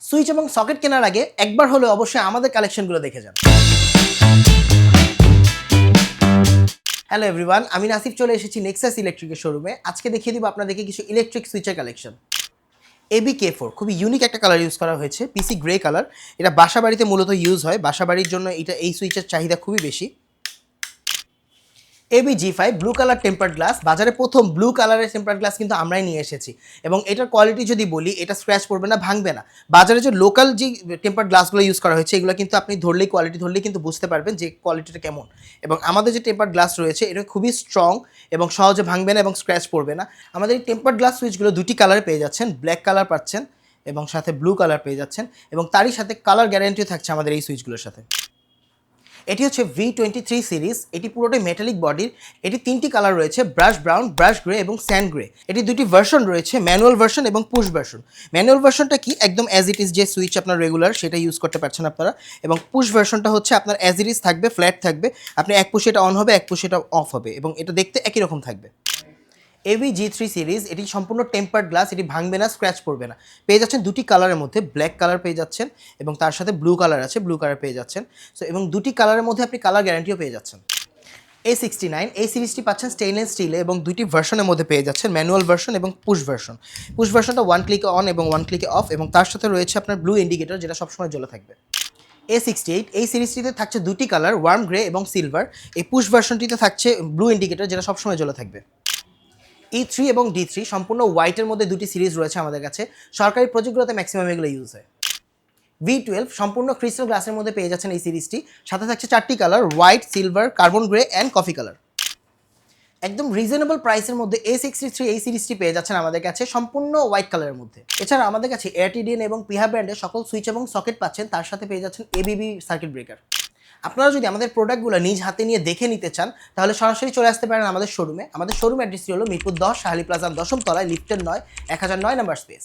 Switch এবং socket কেনার আগে একবার হলে অবশ্যই আমাদের কালেকশনগুলো দেখে যান। হ্যালো এভরিওয়ান, আমি নাসিফ চলে এসেছি নেক্সাস ইলেকট্রিকের শোরুমে। আজকে দেখিয়ে দিব আপনাদেরকে কিছু ইলেকট্রিক সুইচের কালেকশন। AB-K4 খুবই ইউনিক একটা কালার ইউজ করা হয়েছে, পিসি গ্রে কালার। এটা বাসা বাড়িতে মূলত ইউজ হয়, বাসা বাড়ির জন্য এই সুইচের চাহিদা খুবই বেশি। AB-G5 blue colour tempered glass, বাজারে প্রথম ব্লু কালারের টেম্পার্ড গ্লাস কিন্তু আমরাই নিয়ে এসেছি। এবং এটার কোয়ালিটি যদি বলি, এটা স্ক্র্যাচ পড়বে না, ভাঙবে না। বাজারে যে লোকাল যে টেম্পার্ড গ্লাসগুলো ইউজ করা হয়েছে, এগুলো কিন্তু আপনি কোয়ালিটি ধরলেই কিন্তু বুঝতে পারবেন যে কোয়ালিটিটা কেমন। এবং আমাদের যে টেম্পার্ড গ্লাস রয়েছে, এটা খুবই স্ট্রং এবং সহজে ভাঙবে না এবং স্ক্র্যাচ পড়বে না। আমাদের এই টেম্পার্ড গ্লাস সুইচগুলো দুটি কালারে পেয়ে যাচ্ছেন, ব্ল্যাক কালার পাচ্ছেন এবং সাথে ব্লু কালার পেয়ে যাচ্ছেন, এবং তারই সাথে কালার গ্যারান্টিও থাকছে আমাদের এই সুইচগুলোর সাথে। এটি হচ্ছে V23 সিরিজ, এটি পুরোটাই মেটালিক বডির। এটি তিনটি কালার রয়েছে, ব্রাশ ব্রাউন, ব্রাশ গ্রে এবং স্যান্ড গ্রে। এটি দুটি ভার্সন রয়েছে, ম্যানুয়াল ভার্সন এবং পুশ ভার্সন। ম্যানুয়াল ভার্সনটা কি, একদম অ্যাজ ইট ইজ যে সুইচ আপনার রেগুলার সেটা ইউজ করতে পারছেন আপনারা। এবং পুশ ভার্সনটা হচ্ছে আপনার অ্যাজ ইট ইজ থাকবে, ফ্ল্যাট থাকবে। আপনি এক পুশে এটা অন হবে, এক পুশে এটা অফ হবে, এবং এটা দেখতে একই রকম থাকবে। AB-G3 সিরিজ, এটি সম্পূর্ণ টেম্পার্ড গ্লাস, এটি ভাঙবে না, স্ক্র্যাচ পড়বে না। পেয়ে যাচ্ছেন দুটি কালারের মধ্যে, ব্ল্যাক কালার পেয়ে যাচ্ছেন এবং তার সাথে ব্লু কালার আছে, ব্লু কালার পেয়ে যাচ্ছেন। সো এবং দুটি কালারের মধ্যে আপনি কালার গ্যারান্টিও পেয়ে যাচ্ছেন। A69 এই সিরিজটি পাচ্ছেন স্টেইনলেস স্টিলে এবং দুটি ভার্সনের মধ্যে পেয়ে যাচ্ছেন, ম্যানুয়াল ভার্সন এবং পুশ ভার্সন। পুশ ভার্সনটা ওয়ান ক্লিকে অন এবং ওয়ান ক্লিকে অফ, এবং তার সাথে রয়েছে আপনার ব্লু ইন্ডিকেটর, যেটা সবসময় জ্বলে থাকবে। A68 এই সিরিজটিতে থাকছে দুটি কালার, ওয়ার্ম গ্রে এবং সিলভার। এই পুশ ভার্সনটিতে থাকছে ব্লু ইন্ডিকেটর, যেটা সবসময় জ্বলে থাকবে। E3 এবং D3 সম্পূর্ণ হোয়াইটের মধ্যে দুটি সিরিজ রয়েছে আমাদের কাছে, সরকারি প্রজেক্টগুলোতে ম্যাক্সিমাম এগুলো ইউজ হয়। V12 সম্পূর্ণ ক্রিস্টাল গ্লাসের মধ্যে পেয়ে যাচ্ছেন এই সিরিজটি, সাথে থাকছে চারটি colour, white, silver, carbon grey and coffee colour. একদম রিজনেবল প্রাইসের মধ্যে A63 এই সিরিজটি পেয়ে যাচ্ছেন আমাদের কাছে সম্পূর্ণ হোয়াইট কালারের মধ্যে। এছাড়া আমাদের কাছে ATDN এবং পিহা ব্র্যান্ডের সকল সুইচ এবং সকেট পাচ্ছেন, তার সাথে পেয়ে যাচ্ছেন ABB সার্কিট ব্রেকার। আপনারা যদি আমাদের প্রোডাক্টগুলো নিজ হাতে নিয়ে দেখে নিতে চান, তাহলে সরাসরি চলে আসতে পারেন আমাদের শোরুমে। আমাদের শোরুম অ্যাড্রেসটি হলো মিরপুর 10 শাহালি প্লাজার 10ম তলায়, লিফটের 9, 1009 নাম্বার স্পেস।